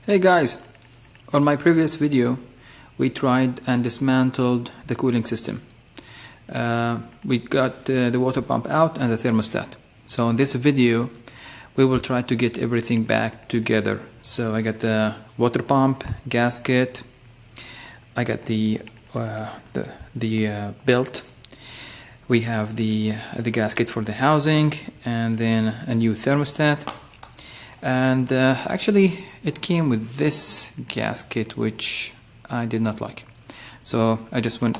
Hey guys, on my previous video we tried and dismantled the cooling system. We got the water pump out and the thermostat. So in this video we will try to get everything back together. So I got the water pump, gasket, I got the belt, we have the gasket for the housing, and then a new thermostat. And actually it came with this gasket, which I did not like, so I just went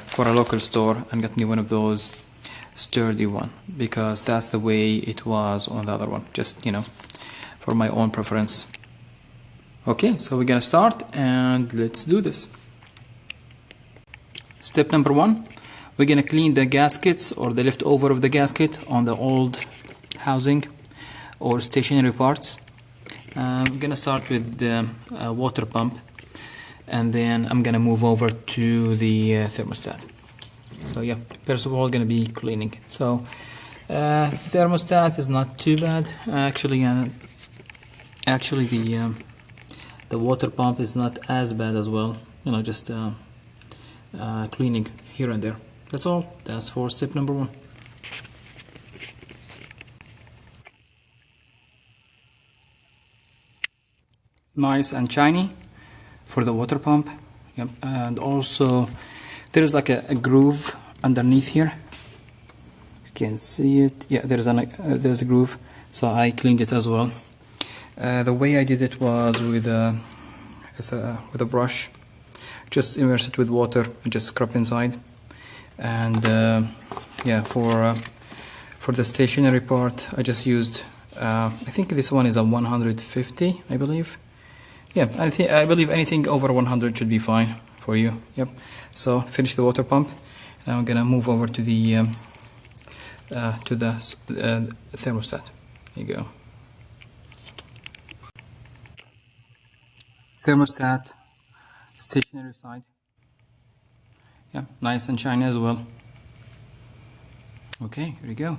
for a local store and got me one of those sturdy one, because that's the way it was on the other one, just for my own preference. Okay, so we're gonna start and let's do this. Step number one, we're gonna clean the gaskets or the leftover of the gasket on the old housing or stationary parts. I'm gonna start with the water pump, and then I'm gonna move over to the thermostat. So yeah, first of all, gonna be cleaning. So thermostat is not too bad actually. Actually the water pump is not as bad as well, just cleaning here and there. That's all. That's for step number one. Nice and shiny for the water pump. Yep. And also there's like a groove underneath here. You can see it. Yeah, there's a groove, so I cleaned it as well. The way I did it was with a brush. Just immerse it with water and just scrub inside. And yeah, for the stationary part I just used I think this one is a 150, I believe. Yeah, I believe anything over 100 should be fine for you. Yep. So finish the water pump. Now I'm gonna move over to the thermostat. There you go. Thermostat, stationary side. Yeah, nice and shiny as well. Okay, here we go.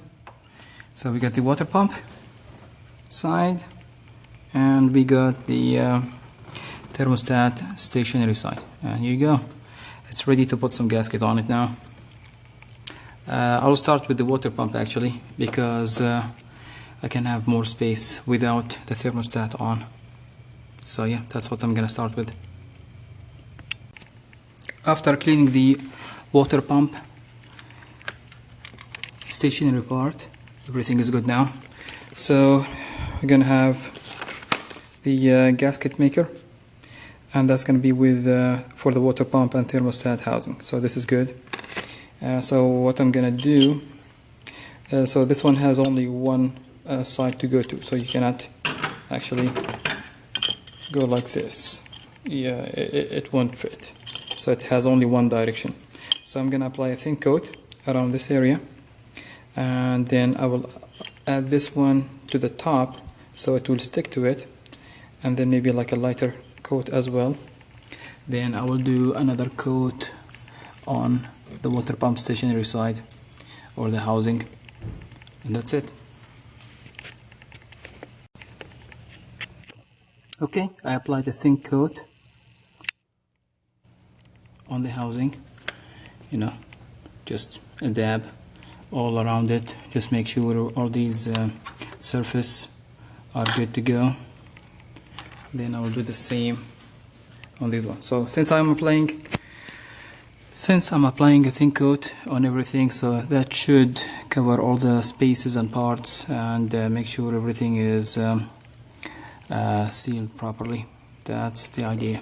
So we got the water pump side, and we got the thermostat stationary side, and here you go. It's ready to put some gasket on it now. I'll start with the water pump actually, because I can have more space without the thermostat on. So yeah, that's what I'm gonna start with. After cleaning the water pump stationary part, everything is good now. So we're gonna have the gasket maker, and that's going to be with for the water pump and thermostat housing. So this is good. So what I'm going to do, so this one has only one side to go to, so you cannot actually go like this. Yeah, it won't fit. So it has only one direction. So I'm going to apply a thin coat around this area, and then I will add this one to the top so it will stick to it, and then maybe like a lighter coat as well. Then I will do another coat on the water pump stationary side or the housing, and that's it. Okay, I applied a thin coat on the housing, just a dab all around it. Just make sure all these surfaces are good to go. Then I will do the same on this one. So since I'm applying a thin coat on everything, so that should cover all the spaces and parts, and make sure everything is sealed properly. That's the idea.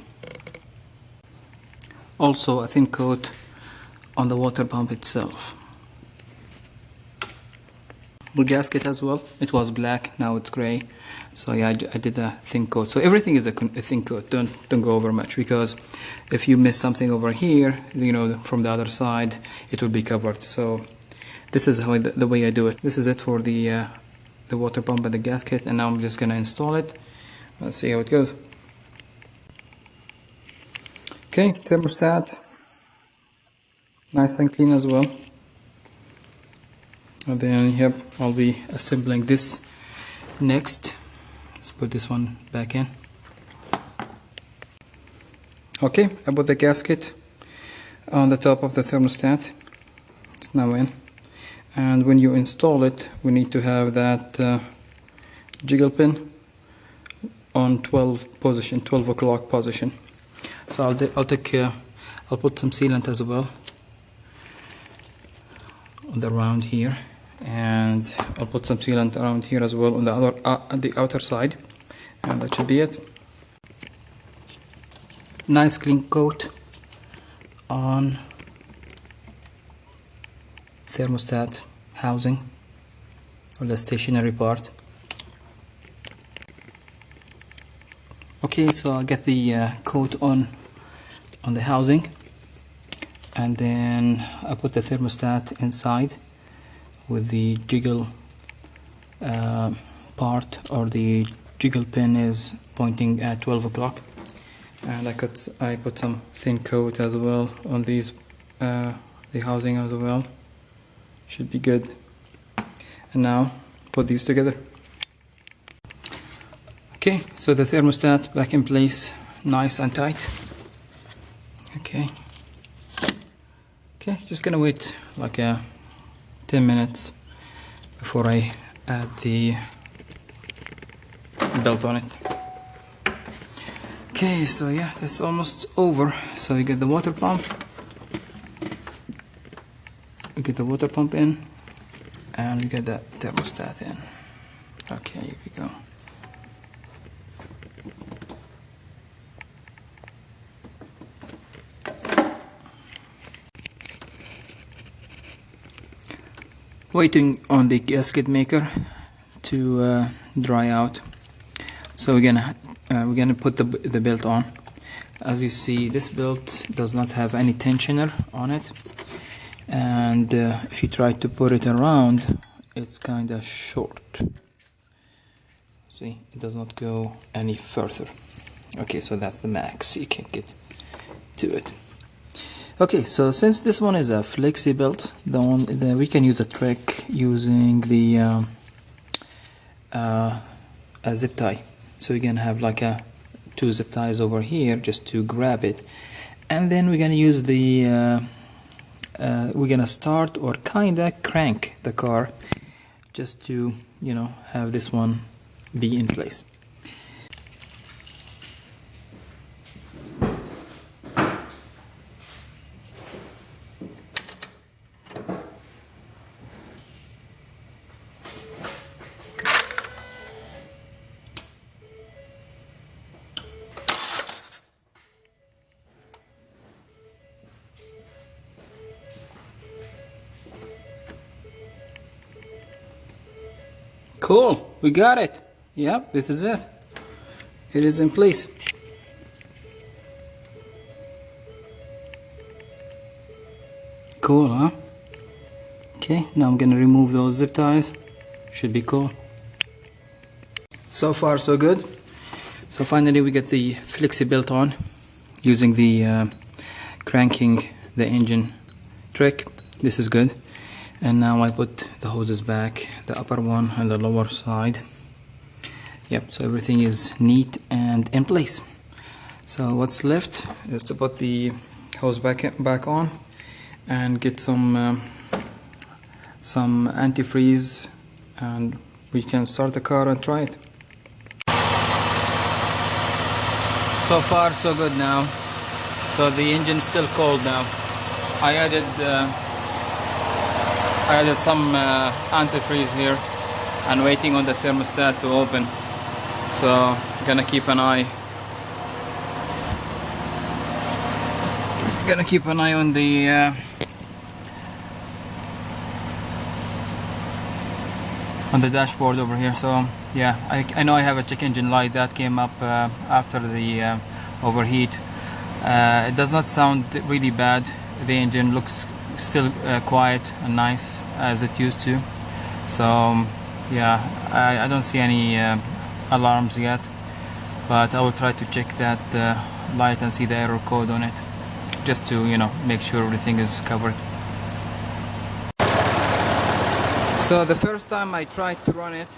Also a thin coat on the water pump itself. The gasket as well, it was black, now it's gray. So yeah, I did a thin coat. So everything is a thin coat. Don't go over much, because if you miss something over here, from the other side, it will be covered. So this is how the way I do it. This is it for the water pump and the gasket, and now I'm just gonna install it. Let's see how it goes. Okay, thermostat, nice and clean as well. And then yep, I'll be assembling this next. Let's put this one back in. Okay, I put the gasket on the top of the thermostat. It's now in. And when you install it, we need to have that jiggle pin on 12 o'clock position. So I'll put some sealant as well on the round here, and I'll put some sealant around here as well on the outer side, and that should be it. Nice clean coat on thermostat housing, or the stationary part. Okay, so I'll get the coat on the housing, and then I put the thermostat inside with the jiggle part, or the jiggle pin is pointing at 12 o'clock, and I put some thin coat as well on these the housing as well. Should be good. And now put these together. Okay, so the thermostat back in place, nice and tight. Okay, just gonna wait like 10 minutes before I add the belt on it. Okay, so yeah, that's almost over. So you get the water pump. We get the water pump in, and we get the thermostat in. Okay, here we go. Waiting on the gasket maker to dry out. So we're gonna put the belt on. As you see, this belt does not have any tensioner on it, and if you try to put it around, it's kind of short. See, it does not go any further. Okay, so that's the max you can get to it. Okay, so since this one is a flexi belt, we can use a trick using the a zip tie. So we're gonna have like two zip ties over here just to grab it, and then we're gonna use the we're gonna start or kinda crank the car just to, you know, have this one be in place. Cool, we got it. Yep, this is it. It is in place. Cool, huh? Okay, now I'm gonna remove those zip ties. Should be cool. So far so good. So finally we get the flexi belt on using the cranking the engine trick. This is good. And now I put the hoses back, the upper one and the lower side. Yep, so everything is neat and in place. So what's left is to put the hose back on and get some antifreeze, and we can start the car and try it. So far so good now. So the engine's still cold now. I added some antifreeze here and waiting on the thermostat to open. So gonna keep an eye on the dashboard over here. So yeah, I know I have a check engine light that came up after the overheat. It does not sound really bad. The engine looks still quiet and nice as it used to. So yeah, I don't see any alarms yet, but I will try to check that light and see the error code on it, just to, you know, make sure everything is covered. So the first time I tried to run it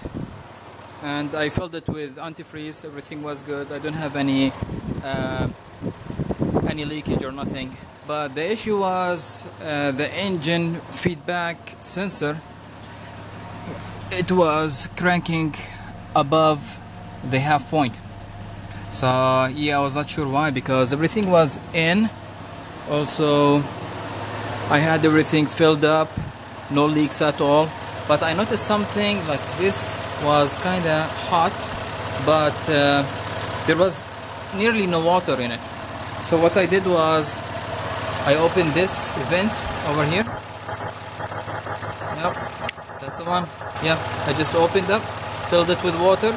and I filled it with antifreeze, everything was good. I don't have any any leakage or nothing. But the issue was the engine feedback sensor. It was cranking above the half point. So yeah, I was not sure why, because everything was in. Also, I had everything filled up, no leaks at all. But I noticed something like this was kind of hot, but there was nearly no water in it. So what I did was I opened this vent over here. Yep, that's the one. Yeah, I just opened up, filled it with water,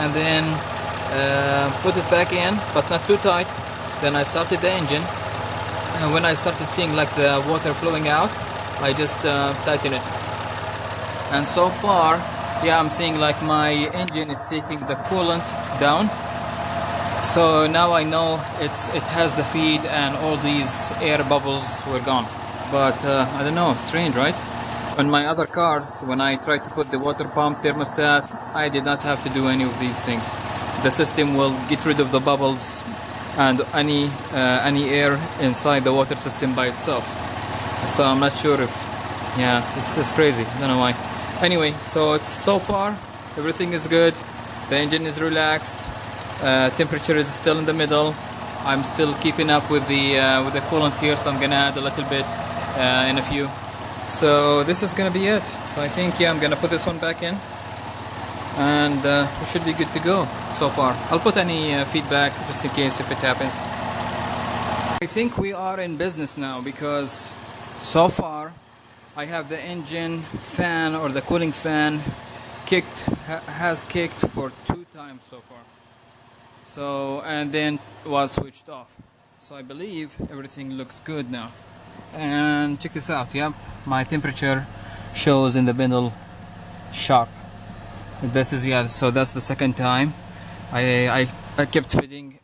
and then put it back in, but not too tight. Then I started the engine, and when I started seeing like the water flowing out, I just tightened it. And so far, yeah, I'm seeing like my engine is taking the coolant down. So now I know it has the feed, and all these air bubbles were gone. But I don't know, strange, right? On my other cars, when I tried to put the water pump thermostat, I did not have to do any of these things. The system will get rid of the bubbles and any air inside the water system by itself. So I'm not sure if, yeah, it's just crazy, I don't know why. Anyway, so so far everything is good. The engine is relaxed. Temperature is still in the middle. I'm still keeping up with the coolant here, so I'm gonna add a little bit in a few. So this is gonna be it. So I think, yeah, I'm gonna put this one back in, and we should be good to go so far. I'll put any feedback just in case if it happens. I think we are in business now, because so far I have the engine fan, or the cooling fan, has kicked for 2 times so far. So, and then was switched off. So I believe everything looks good now. And check this out. Yep, my temperature shows in the middle sharp. This is, yeah, so that's the second time. I kept filling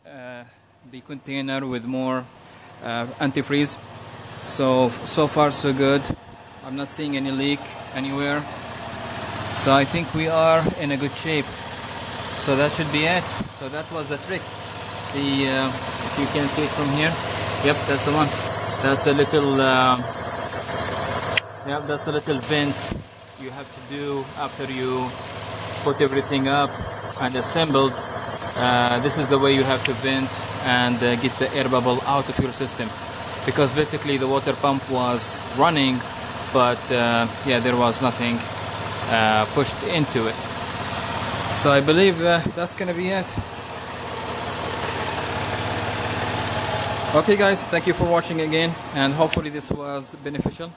the container with more antifreeze. So far so good. I'm not seeing any leak anywhere. So I think we are in a good shape. So that should be it. So that was the trick. If you can see it from here, yep, that's the one. That's the little, yep, that's the little vent you have to do after you put everything up and assembled. This is the way you have to vent and get the air bubble out of your system, because basically the water pump was running, but yeah, there was nothing pushed into it. So I believe that's gonna be it. Okay guys, thank you for watching again, and hopefully this was beneficial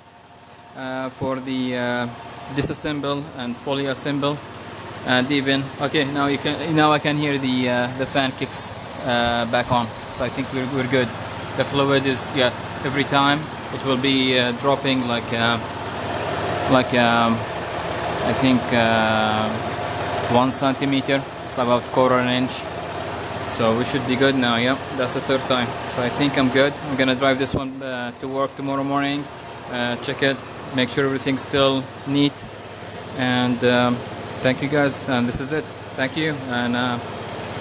for the disassemble and fully assemble. And even, okay, now I can hear the fan kicks back on. So I think we're good. The fluid is, yeah, every time it will be dropping like I think 1 centimeter, it's about 1/4 inch. So we should be good now. Yep, that's the 3rd time. So I think I'm good. I'm gonna drive this one to work tomorrow morning, check it, make sure everything's still neat, and thank you guys, and this is it. Thank you, and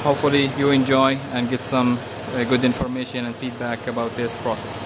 hopefully you enjoy and get some good information and feedback about this process.